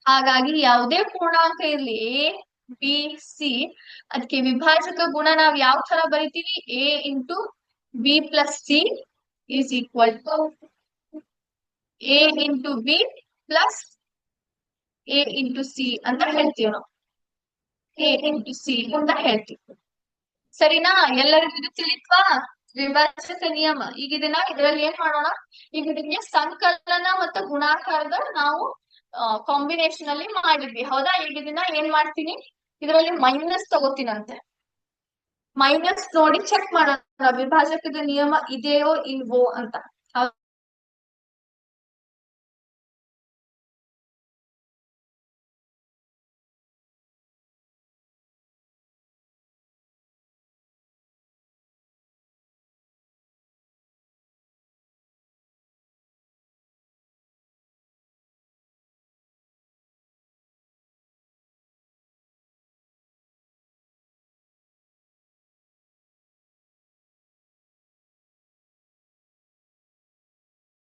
ಹಾಗಾಗಿ ಯಾವುದೇ ಪೂರ್ಣಾಂಕ ಇರ್ಲಿ, ಎ ಬಿ ಸಿ, ಅದಕ್ಕೆ ವಿಭಾಜಕ ಗುಣ ನಾವ್ ಯಾವ ತರ ಬರಿತೀವಿ? A into B plus C is equal to A into B plus A into C ಅಂತ ಹೇಳ್ತೀವಿ ನಾವು. ಎ ಇಂಟು ಸಿ ಅಂತ ಹೇಳ್ತೀವಿ. ಸರಿನಾ? ಎಲ್ಲರಿಗೂ ಇದು ತಿಳಿತ್ವಾ? ವಿಭಾಜಕ ನಿಯಮ. ಈಗ ಇದರಲ್ಲಿ ಏನ್ ಮಾಡೋಣ? ಈಗ ಇದಕ್ಕೆ ಸಂಕಲನ ಮತ್ತು ಗುಣಾಕಾರದ ನಾವು ಕಾಂಬಿನೇಷನ್ ಅಲ್ಲಿ ಮಾಡಿದ್ವಿ. ಹೌದಾ? ಈಗ ಇದನ್ನ ಏನ್ ಮಾಡ್ತೀನಿ? ಇದರಲ್ಲಿ ಮೈನಸ್ ತಗೋತೀನಂತೆ. ಮೈನಸ್ ನೋಡಿ ಚೆಕ್ ಮಾಡೋಣ ವಿಭಾಜಕದ ನಿಯಮ ಇದೆಯೋ ಇಲ್ವೋ ಅಂತ.